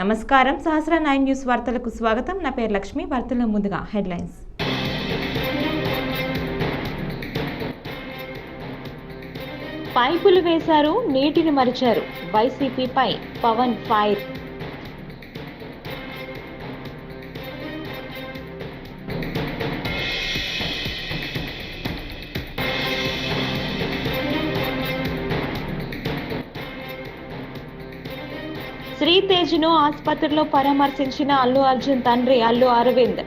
నమస్కారం. సహస్ర 9 న్యూస్ వార్తలకు స్వాగతం. నా పేరు లక్ష్మి. వార్తల్లో ముందుగా హెడ్లైన్స్. పైపులు వేశారు, నీటిని మరిచారు. వైసీపీపై పవన్ ఫైర్. శ్రీతేజ్ను ఆసుపత్రిలో పరామర్శించిన అల్లు అర్జున్ తండ్రి అల్లు అరవింద్.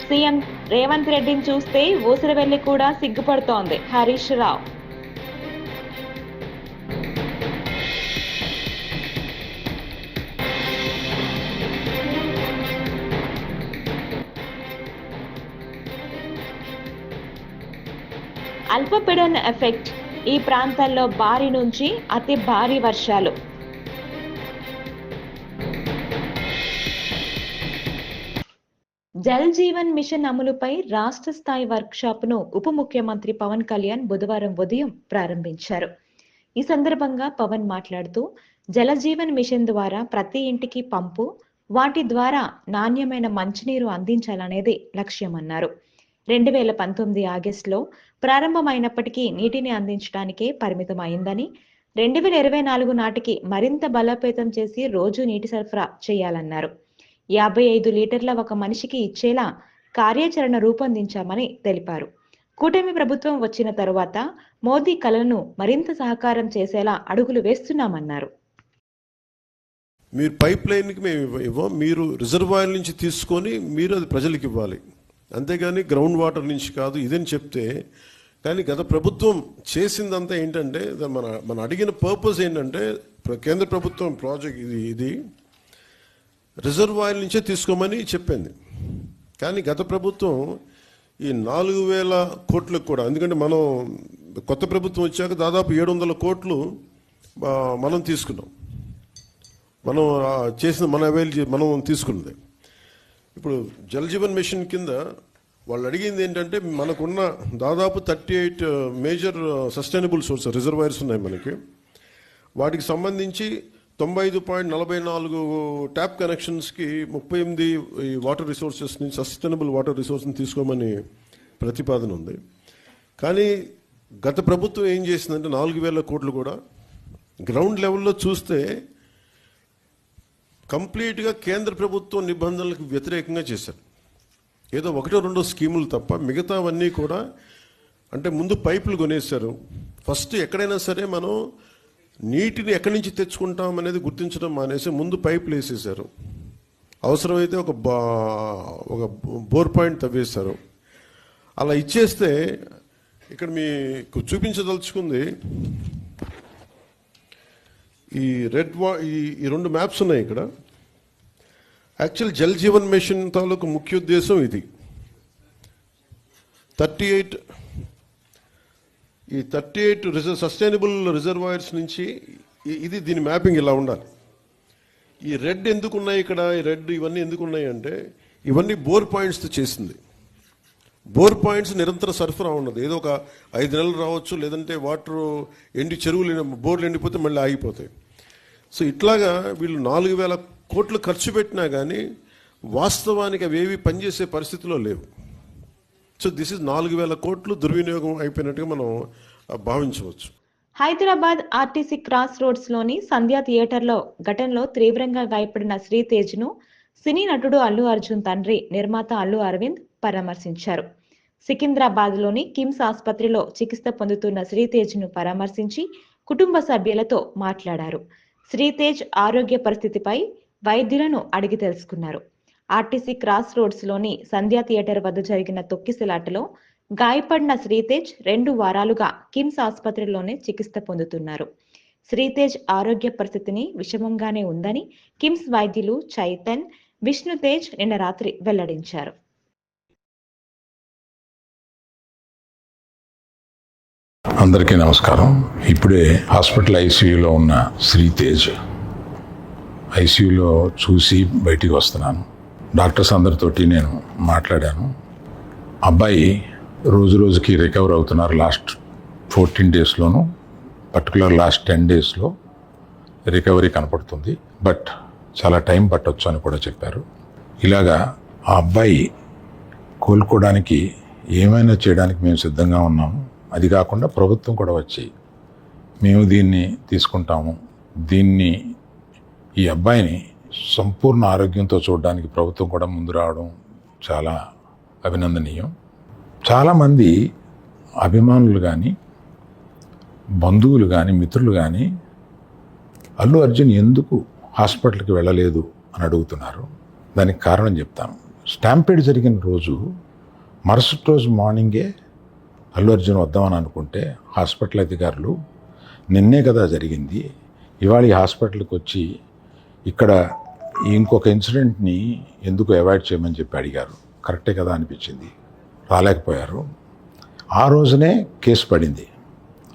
సీఎం రేవంత్ రెడ్డిని చూస్తే ఊసరవెల్లి కూడా సిగ్గుపడుతోంది. హరీష్ రావు. అల్పపీడన ఎఫెక్ట్. ఈ ప్రాంతాల్లో భారీ నుంచి అతి భారీ వర్షాలు. జల్ జీవన్ మిషన్ అమలుపై రాష్ట్ర స్థాయి వర్క్షాప్ను ఉప ముఖ్యమంత్రి పవన్ కళ్యాణ్ బుధవారం ఉదయం ప్రారంభించారు. ఈ సందర్భంగా పవన్ మాట్లాడుతూ, జల జీవన్ మిషన్ ద్వారా ప్రతి ఇంటికి పంపు, వాటి ద్వారా నాణ్యమైన మంచినీరు అందించాలనేది లక్ష్యమన్నారు. 2019 ఆగస్టులో ప్రారంభమైనప్పటికీ నీటిని అందించడానికే పరిమితం అయిందని, 2024 నాటికి మరింత బలోపేతం చేసి రోజు నీటి సరఫరా చేయాలన్నారు. 55 లీటర్ల ఒక మనిషికి ఇచ్చేలా కార్యాచరణ రూపొందించామని తెలిపారు. కూటమి ప్రభుత్వం వచ్చిన తరువాత మోదీ కలలను మరింత సహకారం చేసేలా అడుగులు వేస్తున్నామన్నారు. మీరు పైప్ లైన్కి మేము ఇవ్వం, మీరు రిజర్వాయర్ నుంచి తీసుకొని మీరు అది ప్రజలకు ఇవ్వాలి, అంతేగాని గ్రౌండ్ వాటర్ నుంచి కాదు ఇదని చెప్తే. కానీ గత ప్రభుత్వం చేసిందంతా ఏంటంటే, మన అడిగిన పర్పస్ ఏంటంటే, కేంద్ర ప్రభుత్వం ప్రాజెక్ట్ ఇది రిజర్వాయర్ నుంచే తీసుకోమని చెప్పింది. కానీ గత ప్రభుత్వం ఈ 4,000 కోట్లకు కూడా, ఎందుకంటే మనం కొత్త ప్రభుత్వం వచ్చాక దాదాపు 700 కోట్లు మనం తీసుకున్నాం, మనం చేసిన మనం తీసుకున్నది. ఇప్పుడు జల్ జీవన్ మిషన్ కింద వాళ్ళు అడిగింది ఏంటంటే, మనకున్న దాదాపు 38 మేజర్ సస్టైనబుల్ సోర్స్ రిజర్వాయర్స్ ఉన్నాయి మనకి. వాటికి సంబంధించి 95.44 ట్యాప్ కనెక్షన్స్కి 38 ఈ వాటర్ రిసోర్సెస్ నుంచి సస్టైనబుల్ వాటర్ రిసోర్స్ని తీసుకోమని ప్రతిపాదన ఉంది. కానీ గత ప్రభుత్వం ఏం చేసిందంటే 4,000 కోట్లు కూడా గ్రౌండ్ లెవెల్లో చూస్తే కంప్లీట్గా కేంద్ర ప్రభుత్వం నిబంధనలకు వ్యతిరేకంగా చేశారు. ఏదో 1-2 స్కీములు తప్ప మిగతావన్నీ కూడా, అంటే ముందు పైపులు కొనేశారు. ఫస్ట్ ఎక్కడైనా సరే మనం నీటిని ఎక్కడి నుంచి తెచ్చుకుంటాం అనేది గుర్తించడం మానేసి ముందు పైపులు వేసేసారు. అవసరమైతే ఒక బోర్ పాయింట్ తవ్వేశారు. అలా ఇచ్చేస్తే ఇక్కడ మీకు చూపించదలుచుకుంది ఈ ఈ 2 మ్యాప్స్ ఉన్నాయి ఇక్కడ. యాక్చువల్ జల్ జీవన్ మిషన్ తాలూకు ముఖ్య ఉద్దేశం ఇది. 38 సస్టైనబుల్ రిజర్వాయర్స్ నుంచి దీని మ్యాపింగ్ ఇలా ఉండాలి. ఈ రెడ్ ఎందుకున్నాయి ఇక్కడ, ఈ రెడ్ ఇవన్నీ ఎందుకున్నాయి అంటే, ఇవన్నీ బోర్ పాయింట్స్తో చేసింది. బోర్ పాయింట్స్ నిరంతర సరఫరా ఉన్నది. ఏదో ఒక 5 నెలలు రావచ్చు, లేదంటే వాటర్ చెరువులు బోర్లు ఎండిపోతే మళ్ళీ ఆగిపోతాయి. సో ఇట్లాగా వీళ్ళు 4,000 కోట్లు ఖర్చు పెట్టినా కానీ వాస్తవానికి అవేవి పనిచేసే పరిస్థితిలో లేవు. సో దిస్ ఇస్ 4,000 కోట్లు దుర్వినియోగం అయిపోయినట్టుగా మనం భావించవచ్చు. హైదరాబాద్ ఆర్టీసీ క్రాస్ రోడ్స్ లోని సంధ్యా థియేటర్లో ఘటనలో తీవ్రంగా గాయపడిన శ్రీతేజ్ను సినీ నటుడు అల్లు అర్జున్ తండ్రి నిర్మాత అల్లు అరవింద్ పరామర్శించారు. సికింద్రాబాద్లోని కిమ్స్ ఆసుపత్రిలో చికిత్స పొందుతున్న శ్రీతేజ్ను పరామర్శించి కుటుంబ సభ్యులతో మాట్లాడారు. శ్రీతేజ్ ఆరోగ్య పరిస్థితిపై వైద్యులను అడిగి తెలుసుకున్నారు. ఆర్టీసీ క్రాస్ రోడ్స్ లోని సంధ్యా థియేటర్ వద్ద జరిగిన తొక్కిసలాటలో గాయపడిన శ్రీతేజ్ 2 వారాలుగా కిమ్స్ ఆసుపత్రిలోనే చికిత్స పొందుతున్నారు. శ్రీతేజ్ ఆరోగ్య పరిస్థితిని విషమంగానే ఉందని కిమ్స్ వైద్యులు చైతన్, విష్ణుతేజ్ నిన్న రాత్రి వెల్లడించారు. అందరికీ నమస్కారం. ఇప్పుడే హాస్పిటల్ ఐసీయూలో ఉన్న శ్రీతేజ్ ఐసీయూలో చూసి బయటికి వస్తున్నాను. డాక్టర్స్ అందరితోటి నేను మాట్లాడాను. అబ్బాయి రోజు రోజుకి రికవర్ అవుతున్నారు. లాస్ట్ 14 డేస్లోనూ, పర్టికులర్ లాస్ట్ 10 డేస్లో రికవరీ కనపడుతుంది. బట్ చాలా టైం పట్టొచ్చు అని కూడా చెప్పారు. ఇలాగా ఆ అబ్బాయి కోలుకోవడానికి ఏమైనా చేయడానికి మేము సిద్ధంగా ఉన్నాము. అది కాకుండా ప్రభుత్వం కూడా వచ్చి మేము దీన్ని తీసుకుంటాము, ఈ అబ్బాయిని సంపూర్ణ ఆరోగ్యంతో చూడడానికి ప్రభుత్వం కూడా ముందు రావడం చాలా అభినందనీయం. చాలామంది అభిమానులు కానీ, బంధువులు కానీ, మిత్రులు కానీ అల్లు అర్జున్ ఎందుకు హాస్పిటల్కి వెళ్ళలేదు అని అడుగుతున్నారు. దానికి కారణం చెప్తాను. స్టాంపేడ్ జరిగిన రోజు మరుసటి రోజు మార్నింగే అల్లు అర్జున్ వద్దామని అనుకుంటే హాస్పిటల్ అధికారులు నిన్నే కదా జరిగింది, ఇవాళ ఈ హాస్పిటల్కి వచ్చి ఇక్కడ ఇంకొక ఇన్సిడెంట్ని ఎందుకు అవాయిడ్ చేయమని చెప్పి అడిగారు. కరెక్టే కదా అనిపించింది. రాలేకపోయారు. ఆ రోజునే కేసు పడింది.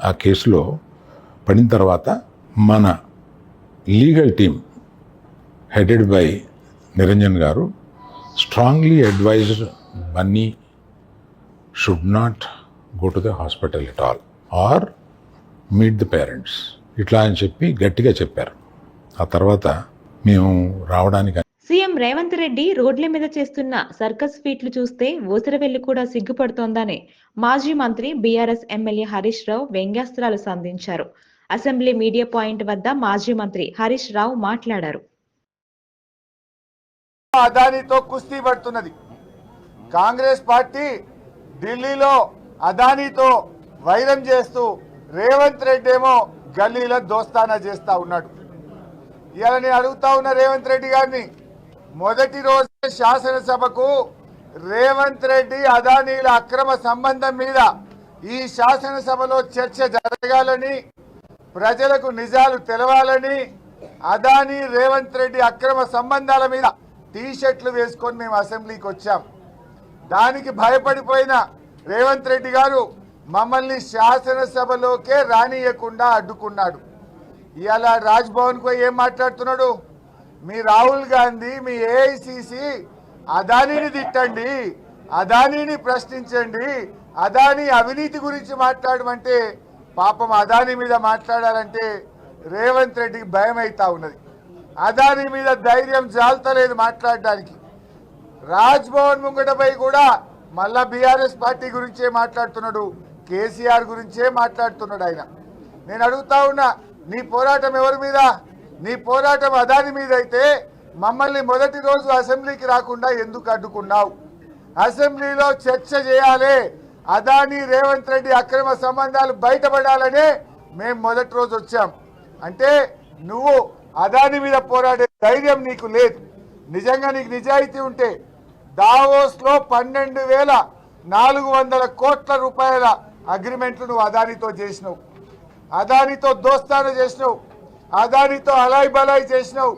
ఆ కేసులో పడిన తర్వాత మన legal team headed by Niranjan garu strongly advised Bunny should not go to the hospital at all or meet the parents, ఇట్లా అని చెప్పి గట్టిగా చెప్పారు. ఆ తర్వాత మేము రావడానికి సీఎం రేవంత్ రెడ్డి రోడ్ల మీద చేస్తున్న సర్కస్ ఫీట్లు చూస్తే ఊసరవెల్లి కూడా సిగ్గుపడుతోందని మాజీ మంత్రి BRS MLA Harish Rao వ్యంగ్యాస్త్రాలు సంధించారు. Assembly media point వద్ద మాజీ మంత్రి హరీష్ రావు మాట్లాడారు. అదానీతో కుస్తీ పడుతున్నది. కాంగ్రెస్ పార్టీ ఢిల్లీలో అదానీతో వైరం చేస్తూ రేవంత్ రెడ్డి ఏమో గల్లీలో దోస్తానా చేస్తా ఉన్నాడు. ఇవాళ నేను అడుగుతా ఉన్న రేవంత్ రెడ్డి గారిని, మొదటి రోజు శాసనసభకు రేవంత్ రెడ్డి అదానీల అక్రమ సంబంధం మీద ఈ శాసనసభలో చర్చ జరగాలని, ప్రజలకు నిజాలు తెలవాలని, అదానీ రేవంత్ రెడ్డి అక్రమ సంబంధాల మీద టీషర్ట్లు వేసుకొని మేము అసెంబ్లీకి వచ్చాం. దానికి భయపడిపోయిన రేవంత్ రెడ్డి గారు మమ్మల్ని శాసనసభలోకే రానియకుండా అడ్డుకున్నాడు. ఇవాళ రాజ్భవన్కు ఏం మాట్లాడుతున్నాడు? మీ రాహుల్ గాంధీ, మీ ఏఐసిసి అదానీని తిట్టండి, అదానీని ప్రశ్నించండి, అదానీ అవినీతి గురించి మాట్లాడమంటే పాపం అదానీ మీద మాట్లాడాలంటే రేవంత్ రెడ్డికి భయం అవుతా ఉన్నది. అదానీ మీద ధైర్యం జాల్తలేదు మాట్లాడడానికి. రాజ్భవన్ ముంగటపై కూడా మళ్ళా బీఆర్ఎస్ పార్టీ గురించే మాట్లాడుతున్నాడు, కేసీఆర్ గురించే మాట్లాడుతున్నాడు ఆయన. నేను అడుగుతా ఉన్నా, నీ పోరాటం ఎవరి మీద? నీ పోరాటం అదానీ మీద అయితే మమ్మల్ని మొదటి రోజు అసెంబ్లీకి రాకుండా ఎందుకు అడ్డుకున్నావు? అసెంబ్లీలో చర్చ చేయాలి, అదానీ రేవంత్ రెడ్డి అక్రమ సంబంధాలు బయటపడాలనే మేము మొదటి రోజు వచ్చాం. అంటే నువ్వు అదానీ మీద పోరాడే ధైర్యం నీకు లేదు. నిజంగా నీకు నిజాయితీ ఉంటే దావోస్లో 12,400 కోట్ల రూపాయల అగ్రిమెంట్లు నువ్వు అదానీతో చేసినావు, అదానీతో దోస్తాన చేసినావు, అదానీతో అలాయ్ బలాయ్ చేసినావు.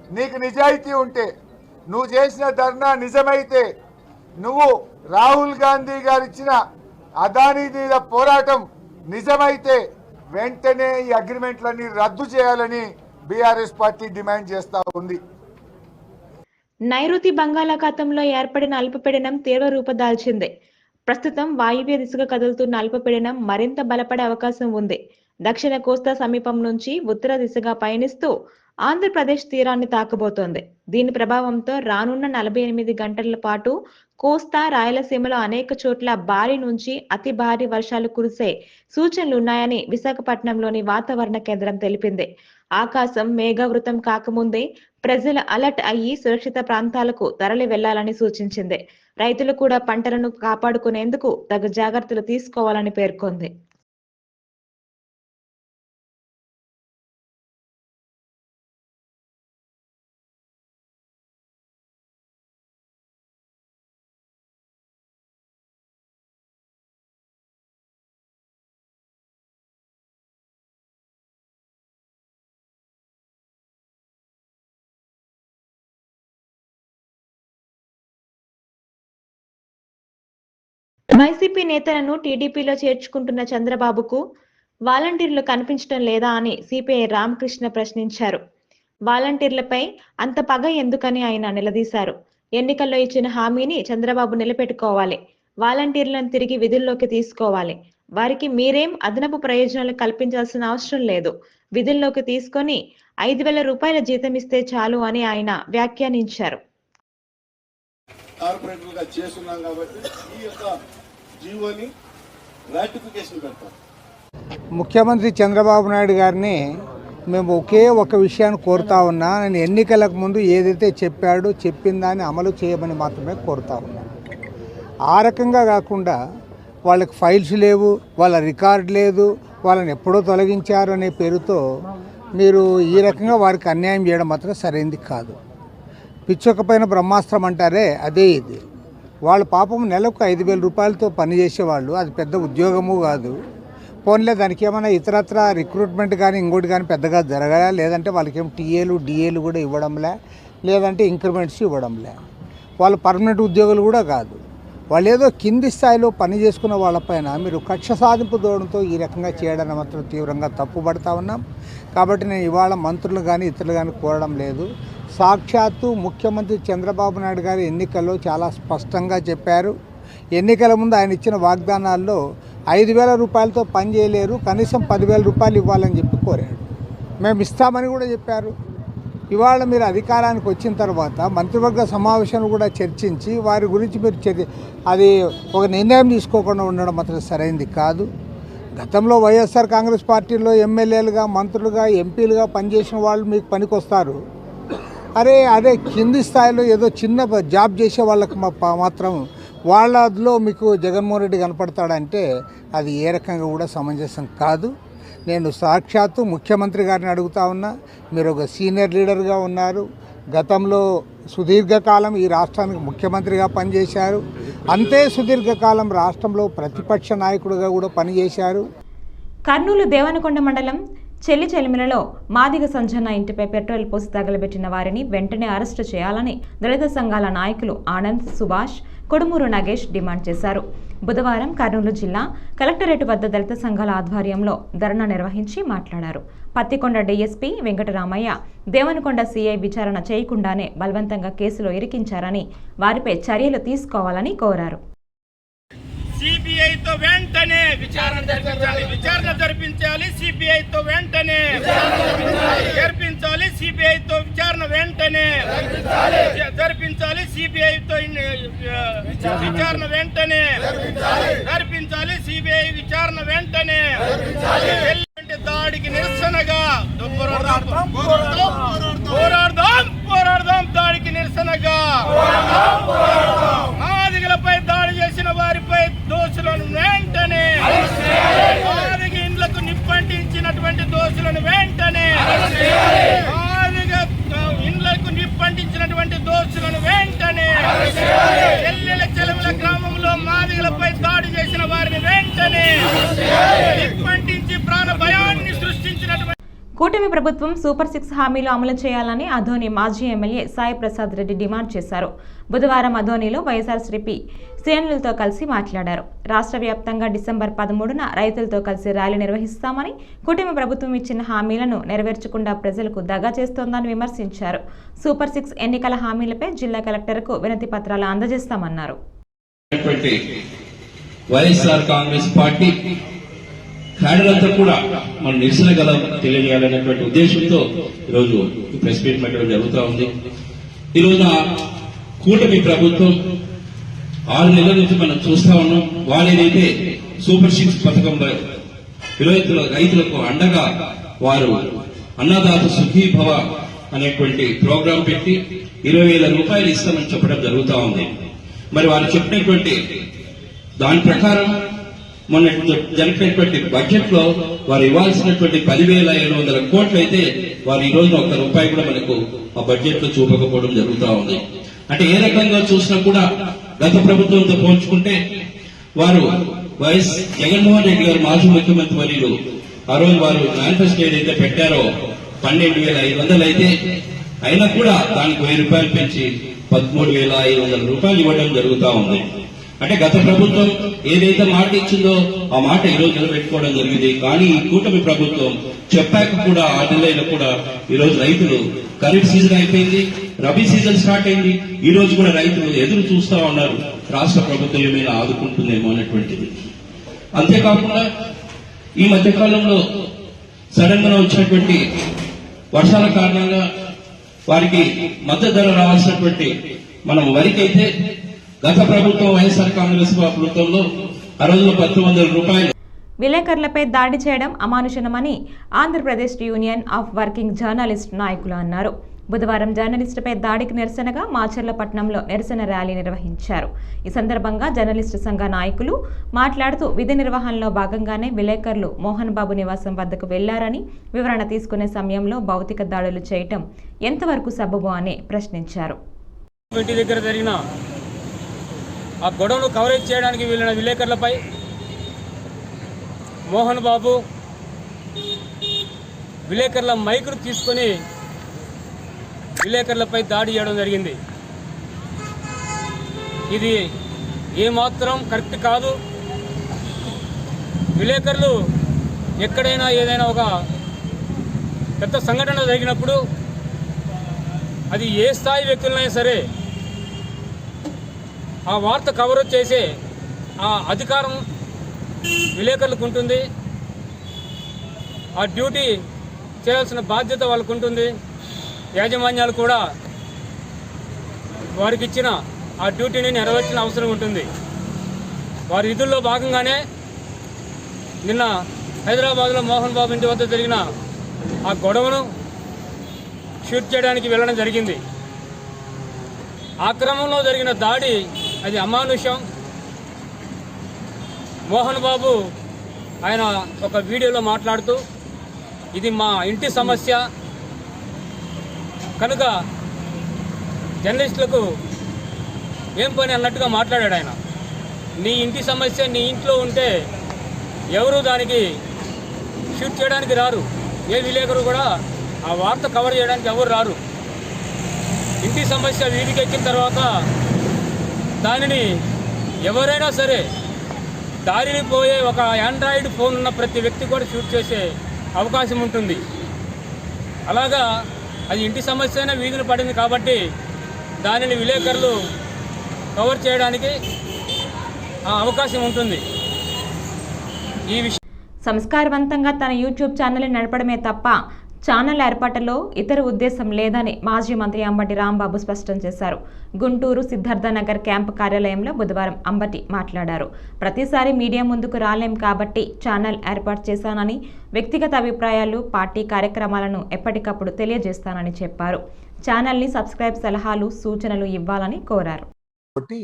నీకు నిజాయితీ ఉంటే, నువ్వు చేసిన ధర్నా నిజమైతే, నువ్వు రాహుల్ గాంధీ గారు ఇచ్చిన అదానీ మీద పోరాటం నిజమైతే వెంటనే ఈ అగ్రిమెంట్లన్నీ రద్దు చేయాలని బీఆర్ఎస్ పార్టీ డిమాండ్ చేస్తా ఉంది. నైరుతి బంగాళాఖాతంలో ఏర్పడిన అల్పపీడనం తీవ్ర రూపదాల్చింది. ప్రస్తుతం వాయువ్య దిశగా కదులుతున్న అల్పపీడనం మరింత బలపడే అవకాశం ఉంది. దక్షిణ కోస్తా సమీపం నుంచి ఉత్తర దిశగా పయనిస్తూ ఆంధ్రప్రదేశ్ తీరాన్ని తాకబోతోంది. దీని ప్రభావంతో రానున్న 48 గంటల పాటు కోస్తా, రాయలసీమలో అనేక చోట్ల భారీ నుంచి అతి భారీ వర్షాలు కురిసే సూచనలున్నాయని విశాఖపట్నంలోని వాతావరణ కేంద్రం తెలిపింది. ఆకాశం మేఘావృతం కాకముందే ప్రజలు అలర్ట్ అయ్యి సురక్షిత ప్రాంతాలకు తరలి వెళ్లాలని సూచించింది. రైతులు కూడా పంటలను కాపాడుకునేందుకు తగు జాగ్రత్తలు తీసుకోవాలని పేర్కొంది. వైసీపీ నేతలను టీడీపీలో చేర్చుకుంటున్న చంద్రబాబుకు వాలంటీర్లు కనిపించడం లేదా అని సిపిఐ రామకృష్ణ ప్రశ్నించారు. వాలంటీర్లపై అంత పగ ఎందుకని ఆయన నిలదీశారు. ఎన్నికల్లో ఇచ్చిన హామీని చంద్రబాబు నిలబెట్టుకోవాలి. వాలంటీర్లను తిరిగి విధుల్లోకి తీసుకోవాలి. వారికి మీరేం అదనపు ప్రయోజనాలు కల్పించాల్సిన అవసరం లేదు. విధుల్లోకి తీసుకొని 5,000 రూపాయల జీతం ఇస్తే చాలు అని ఆయన వ్యాఖ్యానించారు. కార్పొరేటర్గా చేస్తున్నాం కాబట్టి ఈ యొక్క జీవోని రాటిఫికేషన్ పెడతాం. ముఖ్యమంత్రి చంద్రబాబు నాయుడు గారిని మేము ఒకే ఒక విషయాన్ని కోరుతా ఉన్నా, నేను ఎన్నికలకు ముందు ఏదైతే చెప్పాడో చెప్పిన దాన్ని అమలు చేయమని మాత్రమే కోరుతా ఉన్నా. ఆ రకంగా కాకుండా వాళ్ళకి ఫైల్స్ లేవు, వాళ్ళ రికార్డు లేదు, వాళ్ళని ఎప్పుడో తొలగించారు అనే పేరుతో మీరు ఈ రకంగా వారికి అన్యాయం చేయడం మాత్రం సరైనది కాదు. పిచ్చొకపోయిన బ్రహ్మాస్త్రం అంటారే అదే ఇది. వాళ్ళ పాపం నెలకు 5,000 రూపాయలతో పనిచేసేవాళ్ళు, అది పెద్ద ఉద్యోగము కాదు. పోన్లే దానికి ఏమైనా ఇతరత్ర రిక్రూట్మెంట్ కానీ ఇంకోటి కానీ పెద్దగా జరగాలా, లేదంటే వాళ్ళకి ఏం టీఏలు డిఏలు కూడా ఇవ్వడంలే, లేదంటే ఇంక్రిమెంట్స్ ఇవ్వడంలే. వాళ్ళు పర్మనెంట్ ఉద్యోగులు కూడా కాదు. వాళ్ళు ఏదో కింది స్థాయిలో పని చేసుకున్న వాళ్ళపైన మీరు కక్ష సాధింపు ధోరణితో ఈ రకంగా చేయడాన్ని మాత్రం తీవ్రంగా తప్పుపడతా ఉన్నాం. కాబట్టి నేను ఇవాళ మంత్రులు కానీ ఇతరులు కానీ కోరడం లేదు. సాక్షాత్తు ముఖ్యమంత్రి చంద్రబాబు నాయుడు గారు ఎన్నికల్లో చాలా స్పష్టంగా చెప్పారు. ఎన్నికల ముందు ఆయన ఇచ్చిన వాగ్దానాల్లో 5,000 రూపాయలతో పని చేయలేరు, కనీసం 10,000 రూపాయలు ఇవ్వాలని చెప్పి కోరాడు. మేము ఇస్తామని కూడా చెప్పారు. ఇవాళ మీరు అధికారానికి వచ్చిన తర్వాత మంత్రివర్గ సమావేశాన్ని కూడా చర్చించి వారి గురించి మీరు అది ఒక నిర్ణయం తీసుకోకుండా ఉండడం మాత్రం సరైనది కాదు. గతంలో వైఎస్ఆర్ కాంగ్రెస్ పార్టీలో ఎమ్మెల్యేలుగా, మంత్రులుగా, ఎంపీలుగా పనిచేసిన వాళ్ళు మీకు పనికొస్తారు. అదే కింది స్థాయిలో ఏదో చిన్న జాబ్ చేసే వాళ్ళకి మాత్రం వాళ్ళలో మీకు జగన్మోహన్ రెడ్డి కనపడతాడంటే అది ఏ రకంగా కూడా సమంజసం కాదు. నేను సాక్షాత్తు ముఖ్యమంత్రి గారిని అడుగుతా ఉన్నా, మీరు ఒక సీనియర్ లీడర్గా ఉన్నారు, గతంలో సుదీర్ఘకాలం ఈ రాష్ట్రానికి ముఖ్యమంత్రిగా పనిచేశారు, అంతే సుదీర్ఘకాలం రాష్ట్రంలో ప్రతిపక్ష నాయకుడిగా కూడా పనిచేశారు. కర్నూలు దేవనకొండ మండలం చెల్లిచెలిమిలలో మాదిగ సంజన్న ఇంటిపై పెట్రోల్ పోసి తగలబెట్టిన వారిని వెంటనే అరెస్టు చేయాలని దళిత సంఘాల నాయకులు ఆనంద్, సుభాష్, కొడుమూరు నగేష్ డిమాండ్ చేశారు. బుధవారం కర్నూలు జిల్లా కలెక్టరేట్ వద్ద దళిత సంఘాల ఆధ్వర్యంలో ధర్నా నిర్వహించి మాట్లాడారు. పత్తికొండ డీఎస్పీ వెంకటరామయ్య దేవనకొండ సీఐ విచారణ చేయకుండానే బలవంతంగా కేసులో ఇరికించారని, వారిపై చర్యలు తీసుకోవాలని కోరారు. సిబిఐతో వెంటనే విచారణ జరిపించాలి. సిబిఐతో వెంటనే జరిపించాలి. సిబిఐతో విచారణ వెంటనే జరిపించాలి. సిబిఐతో విచారణ వెంటనే జరిపించాలి. సిబిఐ విచారణ వెంటనే దాడికి నిరసనగా పోరాడదాం. దాడికి నిరసనగా మాదిగలపై దాడి చేసిన వారిపై దోషులను వెంటనే, మాదిగ ఇండ్లకు నిప్పంటించినటువంటి దోషులను వెంటనే, మాదిగ ఇండ్లకు నిప్పంటించినటువంటి దోషులను వెంటనే, చెల్లెల గ్రామంలో మాదిగలపై దాడి చేసిన వారిని వెంటనే నిప్పంటించి ప్రాణ భయాన్ని సృష్టించినటువంటి కూటమి ప్రభుత్వం సూపర్ 6 హామీలు అమలు చేయాలని అధోని మాజీ ఎమ్మెల్యే సాయి ప్రసాద్ రెడ్డి డిమాండ్ చేశారు. బుధవారం అధోనిలో వైఎస్ఆర్సీపీ శ్రేణులతో కలిసి మాట్లాడారు. రాష్ట్ర వ్యాప్తంగా డిసెంబర్ 13న రైతులతో కలిసి ర్యాలీ నిర్వహిస్తామని, కూటమి ప్రభుత్వం ఇచ్చిన హామీలను నెరవేర్చకుండా ప్రజలకు దగా చేస్తోందని విమర్శించారు. సూపర్ 6 ఎన్నికల హామీలపై జిల్లా కలెక్టర్కు వినతి పత్రాలు అందజేస్తామన్నారు. వైఎస్ఆర్ కాంగ్రెస్ పార్టీ క్యాడర్లంతా కూడా మన నిరసన గల తెలియజేయాలనేటువంటి ఉద్దేశంతో ఈరోజు ప్రెస్ మీట్ పెట్టడం జరుగుతూ ఉంది. ఈ రోజున కూటమి ప్రభుత్వం 6 నెలల నుంచి మనం చూస్తా ఉన్నాం. వాళ్ళేదైతే సూపర్ 6 పథకంలో రైతులకు అండగా వారు అన్నదాత సుఖీ భవ అనేటువంటి ప్రోగ్రాం పెట్టి 20,000 రూపాయలు ఇస్తామని చెప్పడం జరుగుతూ ఉంది. మరి వారు చెప్పినటువంటి దాని ప్రకారం మొన్న జరిపినటువంటి బడ్జెట్ లో వారు ఇవ్వాల్సినటువంటి 10,700 కోట్లు అయితే వారు ఈ రోజున 1 రూపాయి కూడా మనకు ఆ బడ్జెట్ లో చూపకపోవడం జరుగుతూ ఉంది. అంటే ఏ రకంగా చూసినా కూడా గత ప్రభుత్వంతో పోల్చుకుంటే వారు వైఎస్ జగన్మోహన్ రెడ్డి గారు మాజీ ముఖ్యమంత్రి వర్యులు ఆ రోజు వారు మేనిఫెస్టో ఏదైతే పెట్టారో 12,500 అయితే అయినా కూడా దానికి 1,000 రూపాయలు పెంచి 13,500 రూపాయలు ఇవ్వడం జరుగుతూ ఉంది. అంటే గత ప్రభుత్వం ఏదైతే మాట ఇచ్చిందో ఆ మాట ఈ రోజు నిలబెట్టుకోవడం జరిగింది. కానీ ఈ కూటమి ప్రభుత్వం చెప్పాక కూడా 6 నెలలు కూడా ఈ రోజు రైతులు ఖరీఫ్ సీజన్ అయిపోయింది, రబీ సీజన్ స్టార్ట్ అయింది. ఈ రోజు కూడా రైతులు ఎదురు చూస్తా ఉన్నారు రాష్ట్ర ప్రభుత్వం ఏమైనా ఆదుకుంటుందేమో అనేటువంటిది. అంతేకాకుండా ఈ మధ్య కాలంలో సడన్ గా వచ్చినటువంటి వర్షాల కారణంగా వారికి మద్దతు ధర రావాల్సినటువంటి మనం వరికైతే గత ప్రభుత్వం వైఎస్ఆర్ కాంగ్రెస్ ప్రభుత్వంలో ఆ రోజులో 1900 రూపాయలు. విలేకరులపై దాడి చేయడం అమానుషమని Andhra Pradesh union of working journalist నాయకులు అన్నారు. బుధవారం జర్నలిస్టుపై దాడికి నిరసనగా మాచర్లపట్నంలో నిరసన ర్యాలీ నిర్వహించారు. ఈ సందర్భంగా జర్నలిస్టు సంఘ నాయకులు మాట్లాడుతూ విధి నిర్వహణలో భాగంగానే విలేకరులు మోహన్ బాబు నివాసం వద్దకు వెళ్లారని, వివరణ తీసుకునే సమయంలో భౌతిక దాడులు చేయటం ఎంతవరకు సబబు అని ప్రశ్నించారు. ఇంటి దగ్గర జరిగిన ఆ గొడవను కవరేజ్ చేయడానికి వెళ్ళిన విలేకరులపై మోహన్ బాబు విలేకరుల మైకును తీసుకొని విలేకరులపై దాడి చేయడం జరిగింది. ఇది ఏమాత్రం కరెక్ట్ కాదు. విలేకరులు ఎక్కడైనా ఏదైనా ఒక పెద్ద సంఘటన జరిగినప్పుడు అది ఏ స్థాయి వ్యక్తులైనా సరే ఆ వార్త కవరేజ్ చేసే ఆ అధికారం విలేకరులకు ఉంటుంది. ఆ డ్యూటీ చేయాల్సిన బాధ్యత వాళ్ళకు ఉంటుంది. యాజమాన్యాలు కూడా వారికి ఇచ్చిన ఆ డ్యూటీని నెరవేర్చిన అవసరం ఉంటుంది. వారి విధుల్లో భాగంగానే నిన్న హైదరాబాద్లో మోహన్ బాబు ఇంటి వద్ద జరిగిన ఆ గొడవను షూట్ చేయడానికి వెళ్ళడం జరిగింది. ఆ క్రమంలో జరిగిన దాడి అది అమానుషం. మోహన్ బాబు ఆయన ఒక వీడియోలో మాట్లాడుతూ ఇది మా ఇంటి సమస్య కనుక జర్నలిస్టులకు ఏం పని అన్నట్టుగా మాట్లాడాడు ఆయన. నీ ఇంటి సమస్య నీ ఇంట్లో ఉంటే ఎవరు దానికి షూట్ చేయడానికి రారు. ఏ విలేకరు కూడా ఆ వార్త కవర్ చేయడానికి ఎవరు రారు. ఇంటి సమస్య వీధికి ఎక్కిన తర్వాత దానిని ఎవరైనా సరే దారిని పోయే ఒక ఆండ్రాయిడ్ ఫోన్ ఉన్న ప్రతి వ్యక్తి కూడా షూట్ చేసే అవకాశం ఉంటుంది. అలాగా అది ఇంటి సమస్య అయినా వీధిని పడింది కాబట్టి దానిని విలేకరులు కవర్ చేయడానికి అవకాశం ఉంటుంది. ఈ విషయం సంస్కారవంతంగా తన యూట్యూబ్ ఛానల్ నడపడమే తప్ప ఛానల్ ఏర్పాటులో ఇతర ఉద్దేశం లేదని మాజీ మంత్రి అంబటి రాంబాబు స్పష్టం చేశారు. గుంటూరు సిద్ధార్థనగర్ క్యాంపు కార్యాలయంలో బుధవారం అంబటి మాట్లాడారు. ప్రతిసారి మీడియా ముందుకు రాలేం కాబట్టి ఛానల్ ఏర్పాటు చేశానని, వ్యక్తిగత అభిప్రాయాలు, పార్టీ కార్యక్రమాలను ఎప్పటికప్పుడు తెలియజేస్తానని చెప్పారు. ఛానల్ని సబ్స్క్రైబ్, సలహాలు, సూచనలు ఇవ్వాలని కోరారు. కాబట్టి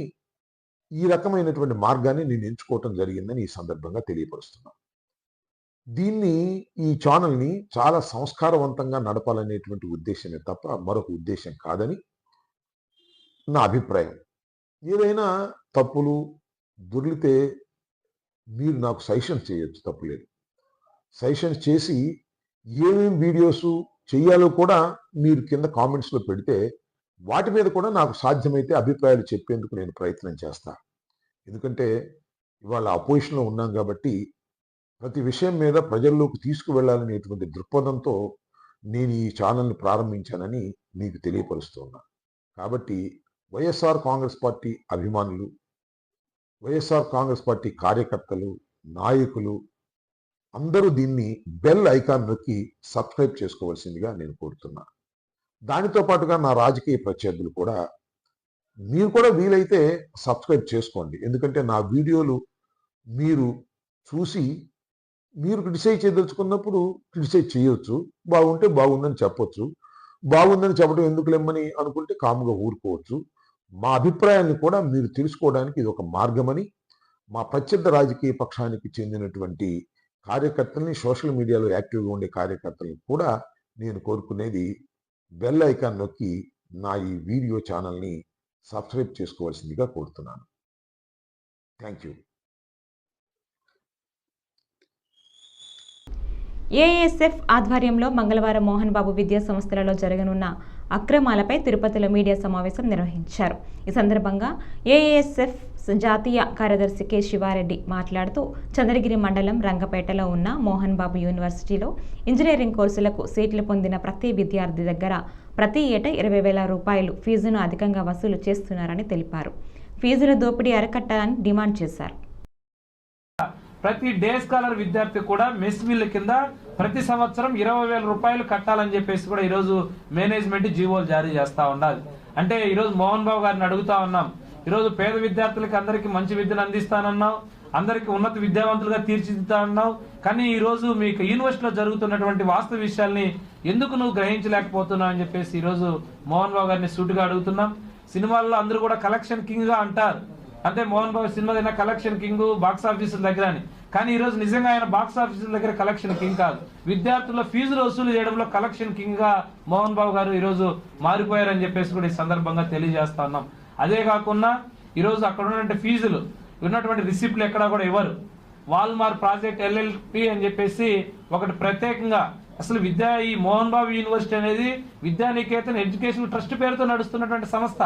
ఈ రకమైనటువంటి మార్గాన్ని నేను ఎంచుకోవటం జరిగిందని ఈ సందర్భంగా తెలియపరుస్తున్నాను. ఈ ఛానల్ని చాలా సంస్కారవంతంగా నడపాలనేటువంటి ఉద్దేశమే తప్ప మరొక ఉద్దేశం కాదని నా అభిప్రాయం. ఏదైనా తప్పులు దొర్లితే మీరు నాకు సజెషన్స్ చేయొచ్చు, తప్పులేదు. సజెషన్స్ చేసి ఏమేమి వీడియోస్ చేయాలో కూడా మీరు కింద కామెంట్స్లో పెడితే వాటి మీద కూడా నాకు సాధ్యమైతే అభిప్రాయాలు చెప్పేందుకు నేను ప్రయత్నం చేస్తాను. ఎందుకంటే ఇవాళ అపోజిషన్లో ఉన్నాం కాబట్టి ప్రతి విషయం మీద ప్రజల్లోకి తీసుకువెళ్లాలనేటువంటి దృక్పథంతో నేను ఈ ఛానల్ని ప్రారంభించానని మీకు తెలియపరుస్తున్నాను. కాబట్టి వైఎస్ఆర్ కాంగ్రెస్ పార్టీ అభిమానులు, వైఎస్ఆర్ కాంగ్రెస్ పార్టీ కార్యకర్తలు, నాయకులు అందరూ దీన్ని బెల్ ఐకాన్ నొక్కి సబ్స్క్రైబ్ చేసుకోవాల్సిందిగా నేను కోరుతున్నాను. దానితో పాటుగా నా రాజకీయ ప్రత్యర్థులు కూడా మీరు కూడా వీలైతే సబ్స్క్రైబ్ చేసుకోండి. ఎందుకంటే నా వీడియోలు మీరు చూసి మీరు క్రిటిసైజ్ చేయదలుచుకున్నప్పుడు క్రిటిసైజ్ చేయొచ్చు. బాగుంటే బాగుందని చెప్పొచ్చు. బాగుందని చెప్పడం ఎందుకు లేమని అనుకుంటే కాముగా ఊరుకోవచ్చు. మా అభిప్రాయాన్ని కూడా మీరు తెలుసుకోవడానికి ఇది ఒక మార్గమని మా ప్రత్యర్థ రాజకీయ పక్షానికి చెందినటువంటి కార్యకర్తల్ని, సోషల్ మీడియాలో యాక్టివ్గా ఉండే కార్యకర్తలను కూడా నేను కోరుకునేది బెల్ ఐకాన్ నొక్కి నా ఈ వీడియో ఛానల్ని సబ్స్క్రైబ్ చేసుకోవాల్సిందిగా కోరుతున్నాను. Thank you. ఏఎస్ఎఫ్ ఆధ్వర్యంలో మంగళవారం మోహన్ బాబు విద్యా సంస్థలలో జరగనున్న అక్రమాలపై తిరుపతిలో మీడియా సమావేశం నిర్వహించారు. ఈ సందర్భంగా ఏఎస్ఎఫ్ జాతీయ కార్యదర్శి కె శివారెడ్డి మాట్లాడుతూ చంద్రగిరి మండలం రంగపేటలో ఉన్న మోహన్ బాబు యూనివర్సిటీలో ఇంజనీరింగ్ కోర్సులకు సీట్లు పొందిన ప్రతి విద్యార్థి దగ్గర ప్రతి ఏటా 20,000 రూపాయలు ఫీజును అధికంగా వసూలు చేస్తున్నారని తెలిపారు. ఫీజుల దోపిడీ అరికట్టాలని డిమాండ్ చేశారు. ప్రతి డే స్కాలర్ విద్యార్థి కూడా మెస్ బిల్లు కింద ప్రతి సంవత్సరం 20,000 రూపాయలు కట్టాలని చెప్పేసి కూడా ఈరోజు మేనేజ్మెంట్ జీవోలు జారీ చేస్తా ఉండాలి. అంటే ఈరోజు మోహన్ బాబు గారిని అడుగుతా ఉన్నాం, ఈరోజు పేద విద్యార్థులకి అందరికీ మంచి విద్యను అందిస్తానన్నావు, అందరికీ ఉన్నత విద్యావంతులుగా తీర్చిదిద్దా అన్నావు. కానీ ఈ రోజు మీకు యూనివర్సిటీలో జరుగుతున్నటువంటి వాస్తవ విషయాల్ని ఎందుకు నువ్వు గ్రహించలేకపోతున్నావు అని చెప్పేసి ఈరోజు మోహన్ బాబు గారిని సూటిగా అడుగుతున్నాం. సినిమాల్లో అందరూ కూడా కలెక్షన్ కింగ్ గా అంటారు, అంటే మోహన్ బాబు సినిమా దగ్గర కలెక్షన్ కింగ్ బాక్స్ ఆఫీసుల దగ్గర అని. కానీ ఈ రోజు నిజంగా ఆయన బాక్స్ ఆఫీసుల దగ్గర కలెక్షన్ కింగ్ కాదు, విద్యార్థుల ఫీజులు వసూలు చేయడంలో కలెక్షన్ కింగ్ గా మోహన్ బాబు గారు ఈరోజు మారిపోయారని చెప్పేసి కూడా ఈ సందర్భంగా తెలియజేస్తా ఉన్నాం. అదే కాకుండా ఈరోజు అక్కడ ఉన్నటువంటి ఫీజులు ఉన్నటువంటి రిసిప్ట్లు ఎక్కడా కూడా ఇవ్వరు. వాల్మార్ ప్రాజెక్ట్ ఎల్ఎల్పి అని చెప్పేసి ఒకటి ప్రత్యేకంగా అసలు ఈ మోహన్ బాబు యూనివర్సిటీ అనేది విద్యానికేతన్ ఎడ్యుకేషన్ ట్రస్ట్ పేరుతో నడుస్తున్నటువంటి సంస్థ.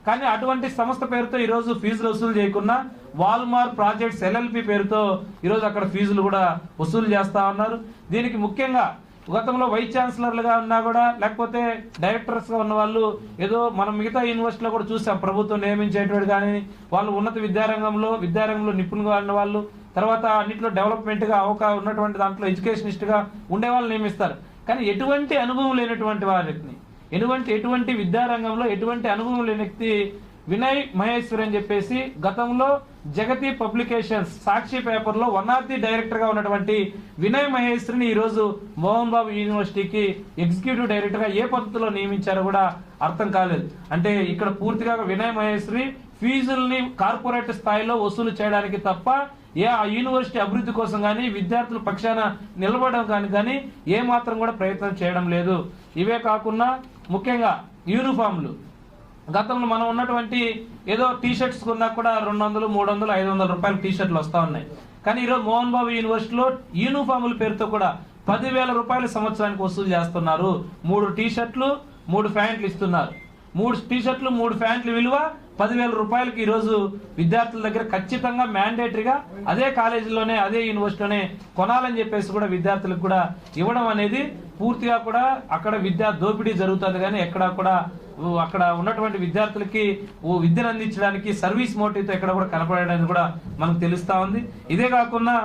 కానీ అటువంటి సంస్థ పేరుతో ఈరోజు ఫీజులు వసూలు చేయకుండా వాల్మార్ ప్రాజెక్ట్స్ ఎల్ఎల్పి పేరుతో ఈరోజు అక్కడ ఫీజులు కూడా వసూలు చేస్తా ఉన్నారు. దీనికి ముఖ్యంగా గతంలో వైస్ ఛాన్సలర్లుగా ఉన్నా కూడా లేకపోతే డైరెక్టర్స్ గా ఉన్న వాళ్ళు ఏదో మనం మిగతా యూనివర్సిటీలో కూడా చూసాం, ప్రభుత్వం నియమించేటువంటి కానీ వాళ్ళు ఉన్నత విద్యారంగంలో నిపుణులుగా ఉన్న వాళ్ళు, తర్వాత అన్నింటిలో డెవలప్మెంట్ గా ఉన్నటువంటి దాంట్లో ఎడ్యుకేషనిస్ట్ గా ఉండే వాళ్ళు నియమిస్తారు. కానీ ఎటువంటి అనుభవం లేనటువంటి వారిని, ఎటువంటి విద్యారంగంలో ఎటువంటి అనుభవం లేని వ్యక్తి వినయ్ మహేశ్వరి అని చెప్పేసి గతంలో జగతి పబ్లికేషన్స్ సాక్షి పేపర్ లో 1 ఆఫ్ ది డైరెక్టర్ గా ఉన్నటువంటి వినయ్ మహేశ్వరిని ఈ రోజు మోహన్ బాబు యూనివర్సిటీకి ఎగ్జిక్యూటివ్ డైరెక్టర్ గా ఏ పద్ధతిలో నియమించారో కూడా అర్థం కాలేదు. అంటే ఇక్కడ పూర్తిగా వినయ్ మహేశ్వరి ఫీజుల్ని కార్పొరేట్ స్థాయిలో వసూలు చేయడానికి తప్ప ఆ యూనివర్సిటీ అభివృద్ధి కోసం కానీ విద్యార్థుల పక్షాన నిలబడడం కానీ ఏ మాత్రం కూడా ప్రయత్నం చేయడం లేదు. ఇవే కాకుండా ముఖ్యంగా యూనిఫామ్లు, గతంలో మనం ఉన్నటువంటి ఏదో టీ షర్ట్స్ కొన్నా కూడా 200, 300, 500 రూపాయల టీ షర్ట్లు వస్తా ఉన్నాయి. కానీ ఈరోజు మోహన్ బాబు యూనివర్సిటీలో యూనిఫాముల పేరుతో కూడా 10,000 రూపాయలు సంవత్సరానికి వసూలు చేస్తున్నారు. 3 టీ షర్ట్లు 3 ప్యాంట్లు ఇస్తున్నారు. 3 టీ షర్ట్లు 3 ప్యాంట్ల విలువ 10,000 రూపాయలకి ఈరోజు విద్యార్థుల దగ్గర ఖచ్చితంగా మ్యాండేటరీగా అదే కాలేజీలోనే అదే యూనివర్సిటీలోనే కొనాలని చెప్పేసి కూడా విద్యార్థులకు కూడా ఇవ్వడం అనేది పూర్తిగా కూడా అక్కడ విద్యా దోపిడీ జరుగుతుంది. కానీ ఎక్కడా కూడా అక్కడ ఉన్నటువంటి విద్యార్థులకి విద్యను అందించడానికి సర్వీస్ మోటివ్తో ఎక్కడ కూడా కనపడడానికి కూడా మనకు తెలుస్తా ఉంది. ఇదే కాకుండా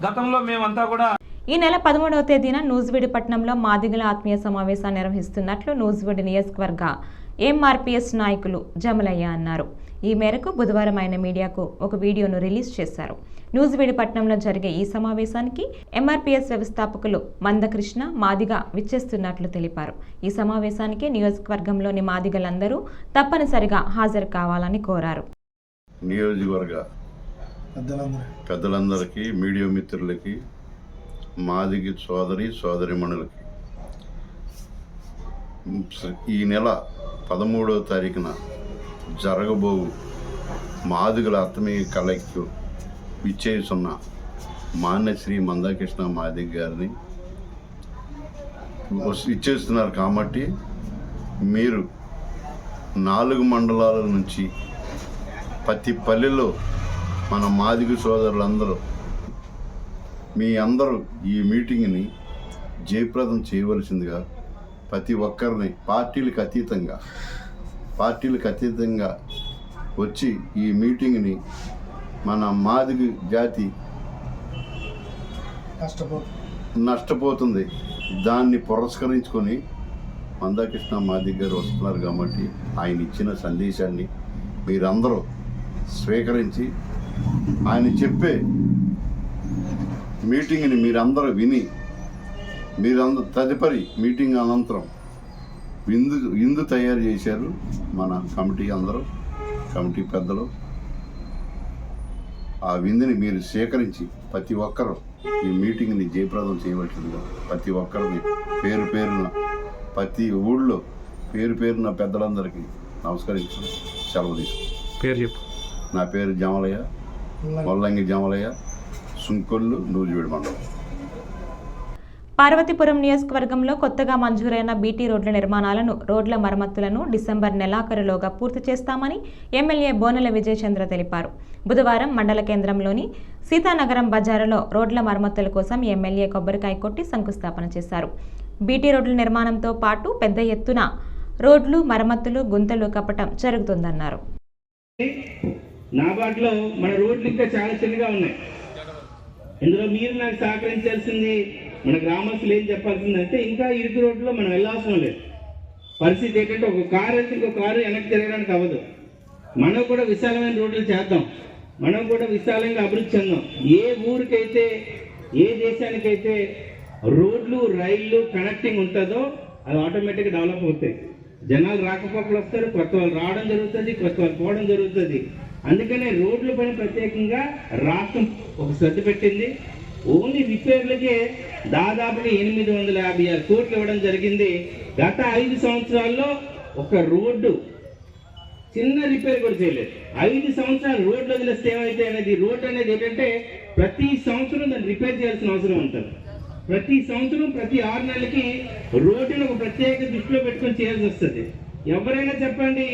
గతంలో మేమంతా కూడా ఈ నెల 13వ తేదీన నూజివీడు పట్టణంలో మాదిగల ఆత్మీయ సమావేశాన్ని నిర్వహిస్తున్నట్లు నూజివీడు నియోజకవర్గ ఎంఆర్పీఎస్ నాయకులు జమలయ్య అన్నారు. ఈ మేరకు బుధవారం ఆయన మీడియాకు ఒక వీడియోను రిలీజ్ చేశారు. నూజివీడు పట్టణంలో జరిగే ఈ సమావేశానికి ఎంఆర్పీఎస్ వ్యవస్థాపకులు మందకృష్ణ మాదిగ విచ్చేస్తున్నట్లు తెలిపారు. ఈ సమావేశానికి నియోజకవర్గంలోని మాదిగలందరూ తప్పనిసరిగా హాజరు కావాలని కోరారు. నియోజకవర్గ పెద్దలందరికీ, మీడియా మిత్రులకి, మాదిగ సోదరిమణులకి ఈ నెల 13వ తారీఖున జరగబోవు మాదిగల ఆత్మీయ కలెక్కు విచ్చేస్తున్న మాన్యశ్రీ మందకృష్ణ మాదిగ గారిని ఇచ్చేస్తున్నారు. కాబట్టి మీరు 4 మండలాల నుంచి ప్రతి పల్లెలో మన మాదిగ సోదరులందరూ మీ అందరూ ఈ మీటింగ్ని జయప్రదం చేయవలసిందిగా ప్రతి ఒక్కరిని పార్టీలకు అతీతంగా వచ్చి ఈ మీటింగ్ని మన మాదిగ జాతి నష్టపోతుంది, దాన్ని పురస్కరించుకొని మందకృష్ణ మాదిగ గారు వస్తున్నారు. కాబట్టి ఆయన ఇచ్చిన సందేశాన్ని మీరందరూ స్వీకరించి ఆయన చెప్పే మీటింగ్ని మీరందరూ విని తదుపరి మీటింగ్ అనంతరం విందు తయారు చేశారు మన కమిటీ పెద్దలు. ఆ విందుని మీరు స్వీకరించి ప్రతి ఒక్కరూ ఈ మీటింగ్ని జయప్రదం చేయవలసిందిగా ప్రతి ఒక్కరిని పేరున ప్రతి ఊళ్ళో పేరున పెద్దలందరికీ నమస్కరించి సెలవు తీసుకుంటాం. నా పేరు జమలయ్య, మొల్లంగి జమలయ్య, సుంకొల్లు, నూజివీడు మండలం. పార్వతీపురం నియోజకవర్గంలో కొత్తగా మంజూరైన బీటీ రోడ్ల నిర్మాణాలను రోడ్ల మరమ్మతులను డిసెంబర్ నెలాఖరులోగా పూర్తి చేస్తామని ఎమ్మెల్యే బోనెల విజయచంద్ర తెలిపారు. బుధవారం మండల కేంద్రంలోని సీతానగరం బజారులో రోడ్ల మరమ్మతుల కోసం ఎమ్మెల్యే కొబ్బరికాయ కొట్టి శంకుస్థాపన చేశారు. బీటీ రోడ్ల నిర్మాణంతో పాటు పెద్ద ఎత్తున రోడ్లు మరమ్మతులు గుంతలు కప్పటం జరుగుతుందన్నారు. నాబార్డులో మన రోడ్లు ఇంకా చాలా చిన్నగా ఉన్నాయి. ఇందులో మీరు నాకు సహకరించాల్సింది, మన గ్రామస్తులు ఏం చెప్పాల్సిందంటే ఇంకా ఇరుకు రోడ్లో మనం వెళ్ళాల్సిన లేదు. పరిస్థితి ఏంటంటే ఒక కారు వెళ్తే ఇంకో కారు వెనక్కి తిరగడానికి అవ్వదు. మనం కూడా విశాలమైన రోడ్లు చేద్దాం, మనం కూడా విశాలంగా అభివృద్ధి చెందాం. ఏ ఊరికైతే ఏ దేశానికైతే రోడ్లు రైళ్లు కనెక్టింగ్ ఉంటుందో అది ఆటోమేటిక్గా డెవలప్ అవుతాయి. జనాలు రాకపోకలు వస్తారు, కొత్త వాళ్ళు రావడం జరుగుతుంది, కొత్త వాళ్ళు పోవడం జరుగుతుంది. అందుకనే రోడ్ల పైన ప్రత్యేకంగా రాష్ట్రం ఒక శ్రద్ధ పెట్టింది. ఓన్లీ రిపేర్లకే దాదాపుగా 856 కోట్లు ఇవ్వడం జరిగింది. గత 5 సంవత్సరాల్లో ఒక రోడ్డు చిన్న రిపేర్ కూడా చేయలేదు. 5 సంవత్సరాలు రోడ్లు వదిలేస్తే ఏమైతే అనేది, రోడ్డు అనేది ఏంటంటే ప్రతి సంవత్సరం దాన్ని రిపేర్ చేయాల్సిన అవసరం ఉంటుంది. ప్రతి సంవత్సరం ప్రతి 6 నెలలకి రోడ్డును ఒక ప్రత్యేక దృష్టిలో పెట్టుకొని చేయాల్సి వస్తుంది. ఎవరైనా చెప్పండి,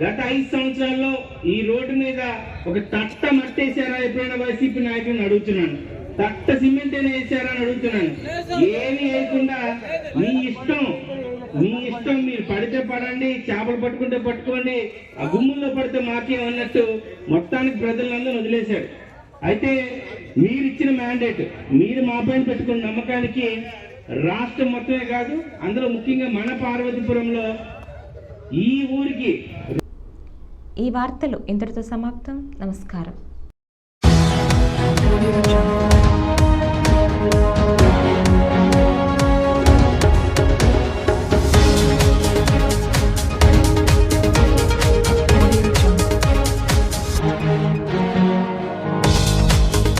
గత 5 సంవత్సరాల్లో ఈ రోడ్డు మీద ఒక తట్ట మట్టేశారా ఎప్పుడైనా వైసీపీ నాయకులను అడుగుతున్నాను. తట్ట సిమెంట్ అయినా వేసారా అని అడుగుతున్నాను. ఏమి వేయకుండా మీ ఇష్టం మీరు పడితే పడండి, చేపలు పట్టుకుంటే పట్టుకోండి, ఆ గుమ్ముల్లో పడితే మాకేమన్నట్టు మొత్తానికి ప్రజలందరూ వదిలేశాడు. అయితే మీరు ఇచ్చిన మ్యాండేట్, మీరు మా పైన పెట్టుకున్న నమ్మకానికి రాష్ట్రం మొత్తమే కాదు, అందులో ముఖ్యంగా మన పార్వతీపురంలో ఈ ఊరికి. ఈ వార్తలు ఇంతటితో సమాప్తం. నమస్కారం.